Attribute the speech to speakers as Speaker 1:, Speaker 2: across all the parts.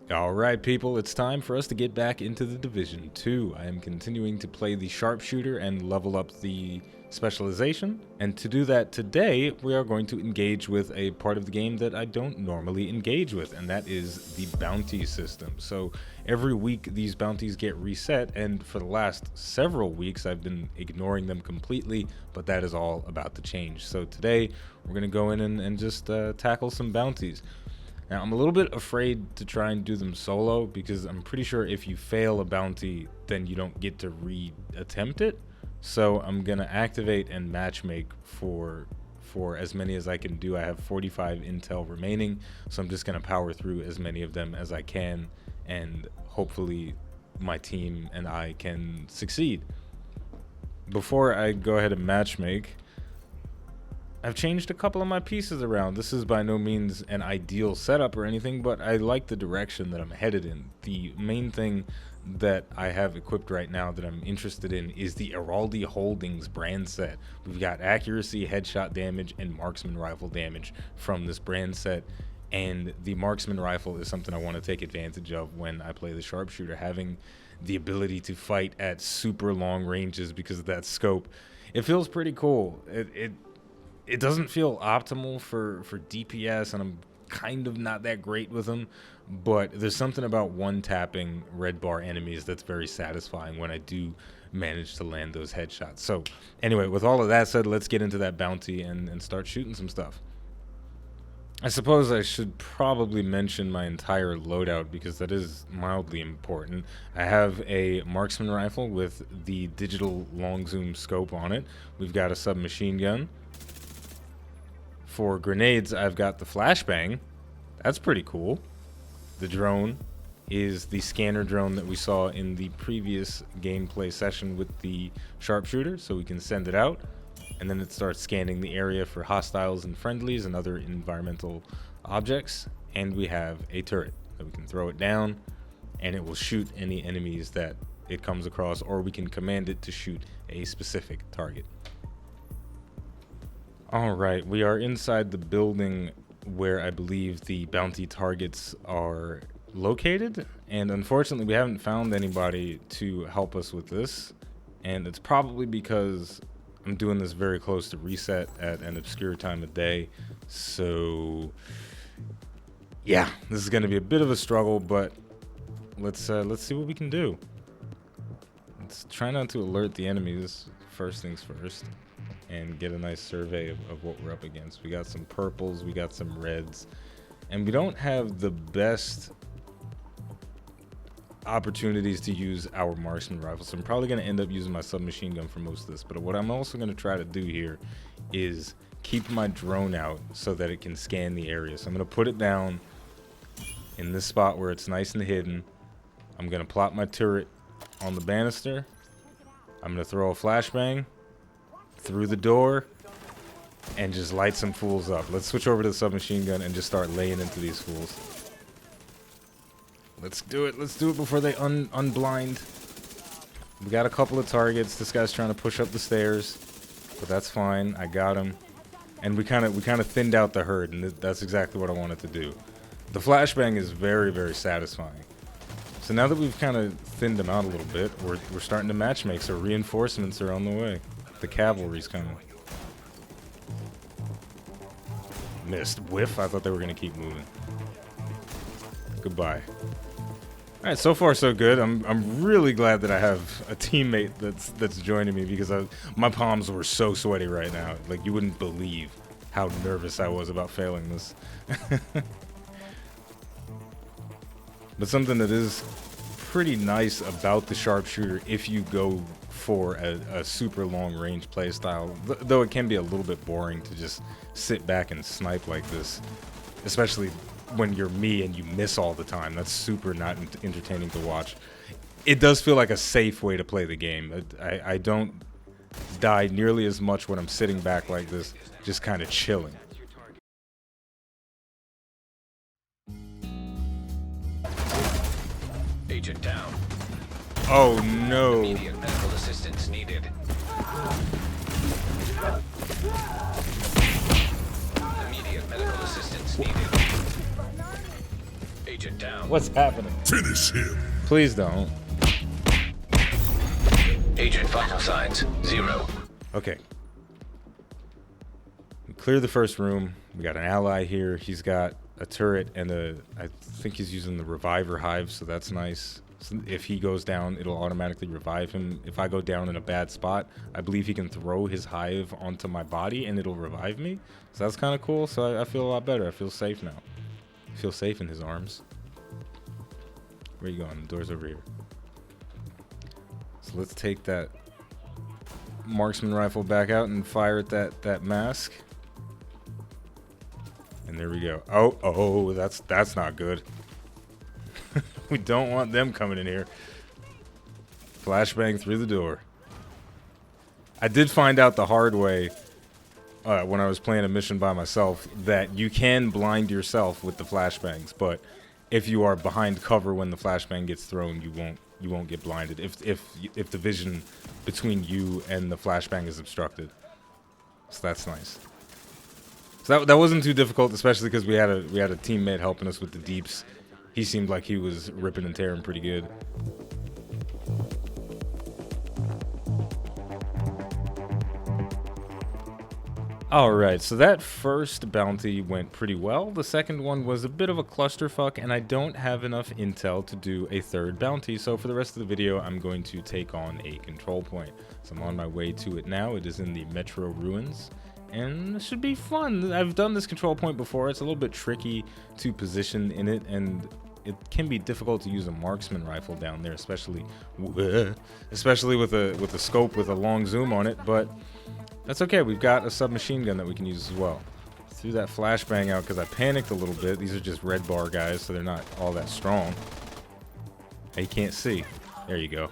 Speaker 1: Alright people, it's time for us to get back into the Division 2. I am continuing to play the sharpshooter and level up the specialization. And to do that today, we are going to engage with a part of the game that I don't normally engage with, and that is the bounty system. So every week these bounties get reset, and for the last several weeks I've been ignoring them completely, but that is all about to change. So today we're going to go in and just tackle some bounties. Now, I'm a little bit afraid to try and do them solo because I'm pretty sure if you fail a bounty, then you don't get to re-attempt it. So I'm going to activate and matchmake for as many as I can do. I have 45 intel remaining, so I'm just going to power through as many of them as I can, and hopefully my team and I can succeed. Before I go ahead and matchmake, I've changed a couple of my pieces around. This is by no means an ideal setup or anything, but I like the direction that I'm headed in. The main thing that I have equipped right now that I'm interested in is the Araldi Holdings brand set. We've got accuracy, headshot damage, and marksman rifle damage from this brand set. And the marksman rifle is something I want to take advantage of when I play the sharpshooter, having the ability to fight at super long ranges because of that scope. It feels pretty cool. It doesn't feel optimal for DPS, and I'm kind of not that great with them, but there's something about one-tapping red bar enemies that's very satisfying when I do manage to land those headshots. So anyway, with all of that said, let's get into that bounty and start shooting some stuff. I suppose I should probably mention my entire loadout because that is mildly important. I have a marksman rifle with the digital long zoom scope on it. We've got a submachine gun. For grenades, I've got the flashbang. That's pretty cool. The drone is the scanner drone that we saw in the previous gameplay session with the sharpshooter, so we can send it out, and then it starts scanning the area for hostiles and friendlies and other environmental objects. And we have a turret that we can throw it down, and it will shoot any enemies that it comes across, or we can command it to shoot a specific target. Alright, we are inside the building where I believe the bounty targets are located, and unfortunately we haven't found anybody to help us with this, and it's probably because I'm doing this very close to reset at an obscure time of day. So yeah, this is going to be a bit of a struggle, but let's see what we can do. Let's try not to alert the enemies first things first, and get a nice survey of what we're up against. We got some purples, we got some reds, and we don't have the best opportunities to use our marksman rifle, so I'm probably going to end up using my submachine gun for most of this. But what I'm also going to try to do here is keep my drone out so that it can scan the area. So I'm going to put it down in this spot where it's nice and hidden. I'm going to plop my turret on the banister. I'm going to throw a flashbang through the door and just light some fools up. Let's switch over to the submachine gun and just start laying into these fools. Let's do it. Let's do it before they unblind. We got a couple of targets. This guy's trying to push up the stairs, but that's fine. I got him. And we kind of thinned out the herd, and that's exactly what I wanted to do. The flashbang is very, very satisfying. So now that we've kind of thinned them out a little bit, we're starting to matchmake, so reinforcements are on the way. The cavalry's coming. Missed. Whiff. I thought they were going to keep moving. Goodbye. Alright, so far so good. I'm really glad that I have a teammate that's joining me, because my palms were so sweaty right now. Like, you wouldn't believe how nervous I was about failing this. But something that is pretty nice about the sharpshooter, if you go for a super long range play style, though it can be a little bit boring to just sit back and snipe like this, especially when you're me and you miss all the time. That's super not entertaining to watch. It does feel like a safe way to play the game. I don't die nearly as much when I'm sitting back like this, just kind of chilling.
Speaker 2: Agent down.
Speaker 1: Oh no.
Speaker 2: Immediate medical assistance needed. Immediate medical assistance needed. Agent down.
Speaker 1: What's happening?
Speaker 3: Finish him.
Speaker 1: Please don't.
Speaker 2: Agent vital signs 0.
Speaker 1: Okay. We cleared the first room. We got an ally here. He's got a turret and I think he's using the reviver hive, so that's nice. So if he goes down, it'll automatically revive him. If I go down in a bad spot, I believe he can throw his hive onto my body and it'll revive me. So that's kind of cool. So I feel a lot better. I feel safe now. I feel safe in his arms. Where you going? The door's over here. So let's take that marksman rifle back out and fire at that mask. And there we go. Oh, that's not good. We don't want them coming in here. Flashbang through the door. I did find out the hard way when I was playing a mission by myself that you can blind yourself with the flashbangs, but if you are behind cover when the flashbang gets thrown, you won't get blinded if the vision between you and the flashbang is obstructed. So that's nice. So that wasn't too difficult, especially because we had a teammate helping us with the deeps. He seemed like he was ripping and tearing pretty good. Alright, so that first bounty went pretty well. The second one was a bit of a clusterfuck, and I don't have enough intel to do a third bounty, so for the rest of the video, I'm going to take on a control point. So I'm on my way to it now. It is in the Metro Ruins, and it should be fun. I've done this control point before. It's a little bit tricky to position in it, and it can be difficult to use a marksman rifle down there, especially with a scope with a long zoom on it, but that's okay. We've got a submachine gun that we can use as well. Threw that flashbang out because I panicked a little bit. These are just red bar guys, so they're not all that strong. Hey, you can't see. There you go.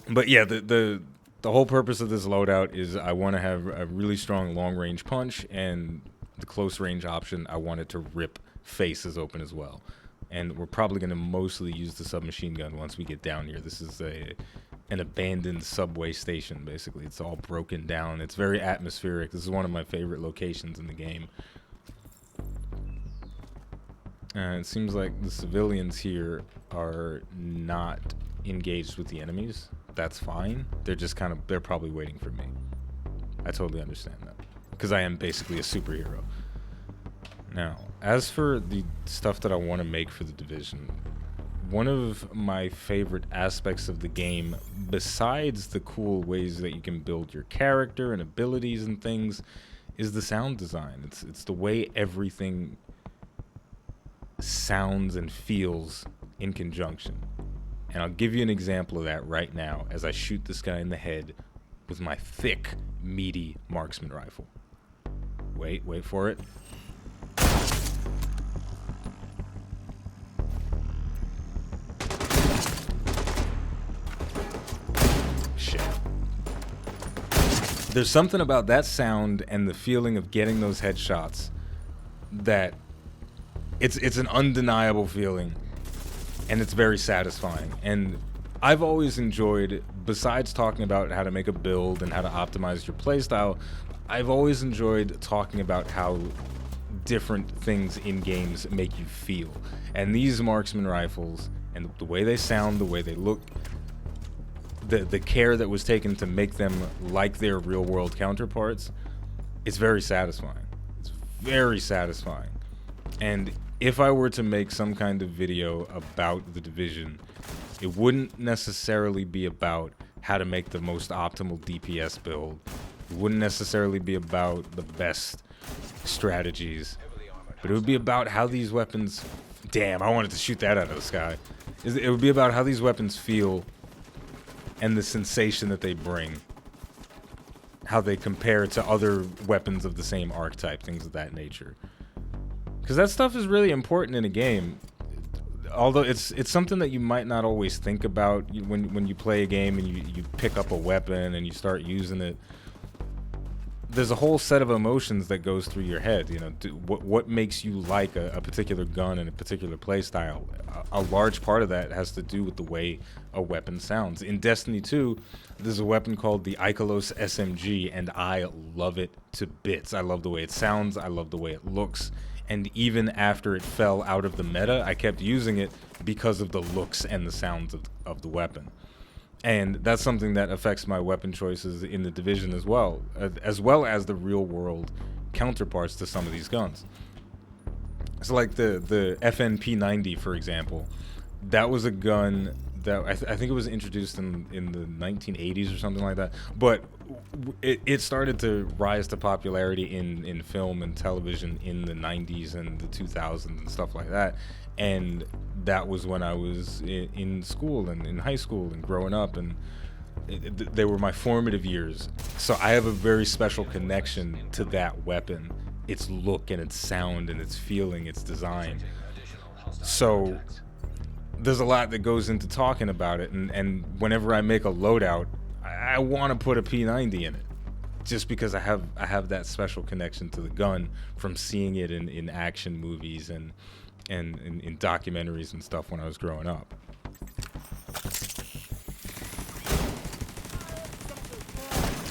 Speaker 1: But yeah, the whole purpose of this loadout is I want to have a really strong long range punch, and the close range option, I want it to rip faces open as well. And we're probably going to mostly use the submachine gun once we get down here. This is an abandoned subway station, basically. It's all broken down. It's very atmospheric. This is one of my favorite locations in the game. It seems like the civilians here are not engaged with the enemies. That's fine. They're just they're probably waiting for me. I totally understand that, because I am basically a superhero. Now, as for the stuff that I want to make for the Division, one of my favorite aspects of the game, besides the cool ways that you can build your character and abilities and things, is the sound design. It's the way everything sounds and feels in conjunction. And I'll give you an example of that right now as I shoot this guy in the head with my thick, meaty marksman rifle. Wait for it. There's something about that sound and the feeling of getting those headshots that it's an undeniable feeling, and it's very satisfying. And I've always enjoyed, besides talking about how to make a build and how to optimize your playstyle, I've always enjoyed talking about how different things in games make you feel. And these marksman rifles, and the way they sound, the way they look, the care that was taken to make them like their real world counterparts, it's very satisfying. It's very satisfying. And if I were to make some kind of video about the Division, it wouldn't necessarily be about how to make the most optimal DPS build. It wouldn't necessarily be about the best strategies, but it would be about how these weapons, damn, I wanted to shoot that out of the sky. It would be about how these weapons feel and the sensation that they bring, how they compare to other weapons of the same archetype, things of that nature. Because that stuff is really important in a game. Although it's something that you might not always think about when you play a game and you pick up a weapon and you start using it. There's a whole set of emotions that goes through your head. You know, what makes you like a particular gun and a particular play style? A large part of that has to do with the way a weapon sounds. In Destiny 2, there's a weapon called the Ikelos SMG, and I love it to bits. I love the way it sounds. I love the way it looks. And even after it fell out of the meta, I kept using it because of the looks and the sounds of the weapon. And that's something that affects my weapon choices in the Division as well as the real world counterparts to some of these guns. So like the FNP90, for example, that was a gun that I think it was introduced in the 1980s or something like that, but it started to rise to popularity in film and television in the 90s and the 2000s and stuff like that. And that was when I was in school and in high school and growing up, and they were my formative years. So I have a very special connection to that weapon, its look and its sound and its feeling, its design. So there's a lot that goes into talking about it, and whenever I make a loadout, I want to put a P90 in it, just because I have that special connection to the gun from seeing it in action movies and in documentaries and stuff when I was growing up.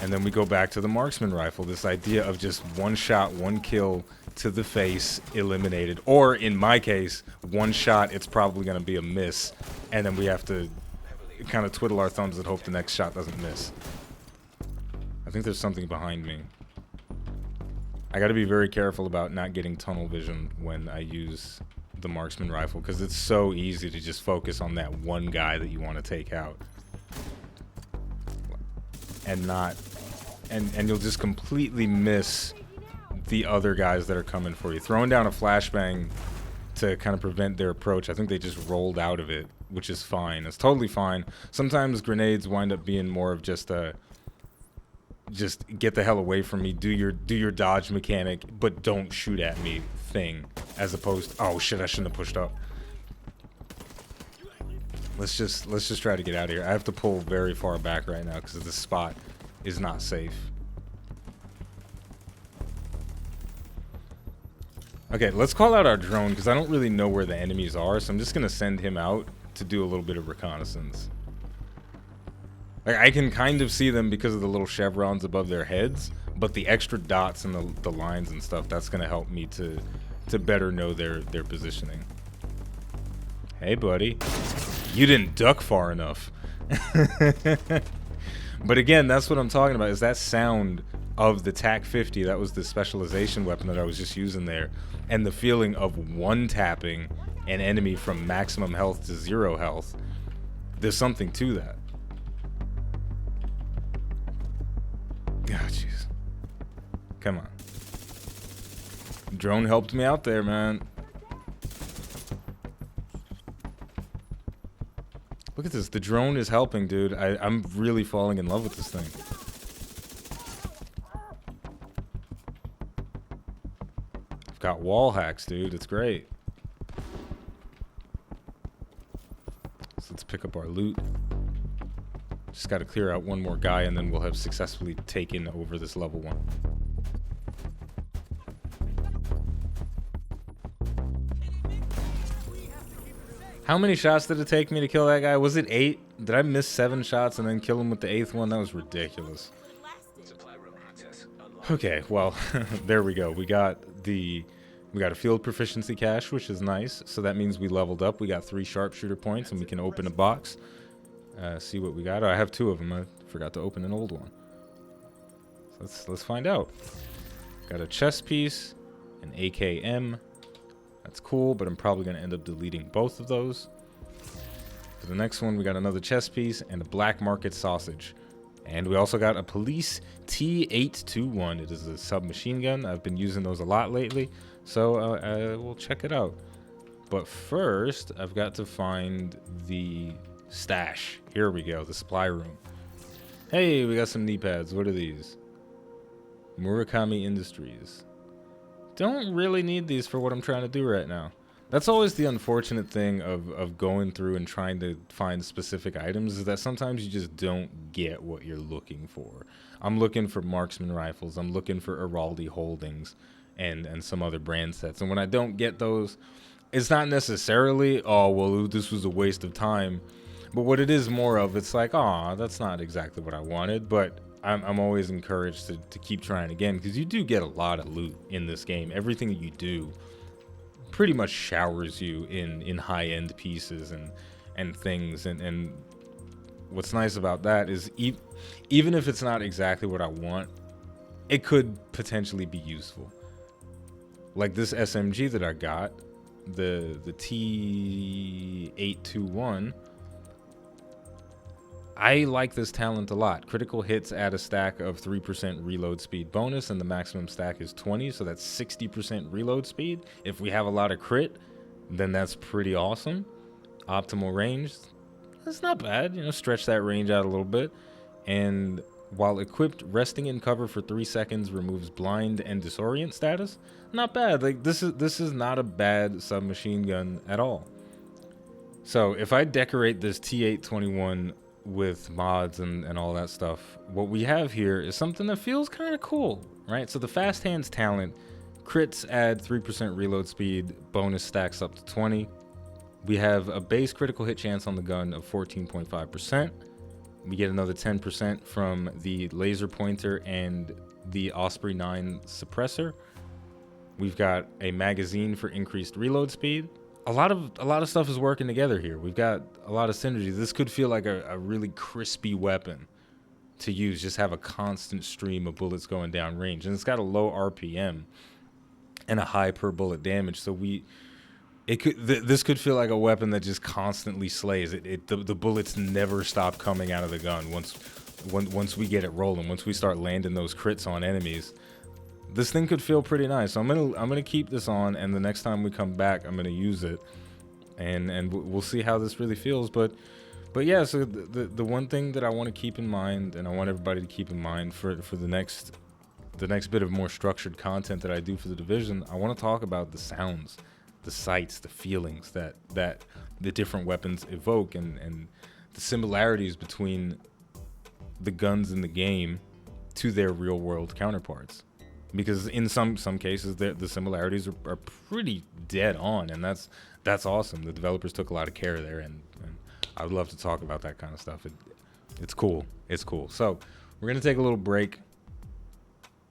Speaker 1: And then we go back to the marksman rifle, this idea of just one shot, one kill to the face, eliminated. Or in my case, one shot, it's probably going to be a miss, and then we have to kind of twiddle our thumbs and hope the next shot doesn't miss. I think there's something behind me. I got to be very careful about not getting tunnel vision when I use the marksman rifle, because it's so easy to just focus on that one guy that you want to take out, and you'll just completely miss the other guys that are coming for you. Throwing down a flashbang to kind of prevent their approach, I think they just rolled out of it, which is fine. It's totally fine. Sometimes grenades wind up being more of just get the hell away from me, do your dodge mechanic, but don't shoot at me thing, as opposed to, oh shit, I shouldn't have pushed up. Let's just try to get out of here. I have to pull very far back right now because this spot is not safe. Okay, let's call out our drone, because I don't really know where the enemies are, so I'm just gonna send him out to do a little bit of reconnaissance. Like, I can kind of see them because of the little chevrons above their heads, but the extra dots and the lines and stuff, that's gonna help me to better know their positioning. Hey buddy, you didn't duck far enough. But again, that's what I'm talking about, is that sound of the TAC-50. That was the specialization weapon that I was just using there, and the feeling of one-tapping an enemy from maximum health to 0 health. There's something to that. Oh, jeez. Come on. Drone helped me out there, man. Look at this. The drone is helping, dude. I'm really falling in love with this thing. I've got wall hacks, dude. It's great. So let's pick up our loot. Just got to clear out one more guy, and then we'll have successfully taken over this level 1. How many shots did it take me to kill that guy? Was it 8? Did I miss 7 shots and then kill him with the 8th one? That was ridiculous. Okay, well, there we go. We got a field proficiency cache, which is nice. So that means we leveled up. We got 3 sharpshooter points, and we can open a box. See what we got. Oh, I have 2 of them. I forgot to open an old one. So let's find out. Got a chest piece, an AKM. That's cool, but I'm probably going to end up deleting both of those. For the next one, we got another chest piece and a black market sausage. And we also got a police T821. It is a submachine gun. I've been using those a lot lately, so we'll check it out. But first, I've got to find the stash. Here we go, the supply room. Hey, we got some knee pads. What are these? Murakami Industries. Don't really need these for what I'm trying to do right now. That's always the unfortunate thing of going through and trying to find specific items, is that sometimes you just don't get what you're looking for. I'm looking for marksman rifles. I'm looking for Araldi Holdings and some other brand sets. And when I don't get those, it's not necessarily, oh, well, this was a waste of time. But what it is more of, it's like, oh, that's not exactly what I wanted. But I'm always encouraged to keep trying again, because you do get a lot of loot in this game. Everything that you do pretty much showers you in high-end pieces and things. And what's nice about that is even if it's not exactly what I want, it could potentially be useful. Like this SMG that I got, the T821. I like this talent a lot. Critical hits add a stack of 3% reload speed bonus, and the maximum stack is 20, so that's 60% reload speed. If we have a lot of crit, then that's pretty awesome. Optimal range, that's not bad. You know, stretch that range out a little bit. And while equipped, resting in cover for 3 seconds removes blind and disorient status. Not bad. Like this is not a bad submachine gun at all. So if I decorate this T821 with mods and all that stuff, what we have here is something that feels kind of cool, right? So the fast hands talent, crits add 3% reload speed, bonus stacks up to 20. We have a base critical hit chance on the gun of 14.5%. We get another 10% from the laser pointer and the Osprey 9 suppressor. We've got a magazine for increased reload speed. A lot of stuff is working together here. We've got a lot of synergy. This could feel like a really crispy weapon to use. Just have a constant stream of bullets going down range, and it's got a low RPM and a high per bullet damage. So this could feel like a weapon that just constantly slays. The bullets never stop coming out of the gun once we get it rolling. Once we start landing those crits on enemies, this thing could feel pretty nice. So I'm gonna keep this on, and the next time we come back, I'm gonna use it, and we'll see how this really feels. But yeah. So the one thing that I want to keep in mind, and I want everybody to keep in mind for the next bit of more structured content that I do for the Division, I want to talk about the sounds, the sights, the feelings that the different weapons evoke, and the similarities between the guns in the game to their real world counterparts. Because in some cases the similarities are pretty dead on, and that's awesome. The developers took a lot of care there, and I would love to talk about that kind of stuff. It's cool. So we're gonna take a little break.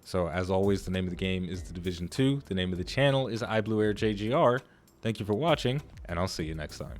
Speaker 1: So as always, the name of the game is The Division 2. The name of the channel is iBluairJgR. Thank you for watching, and I'll see you next time.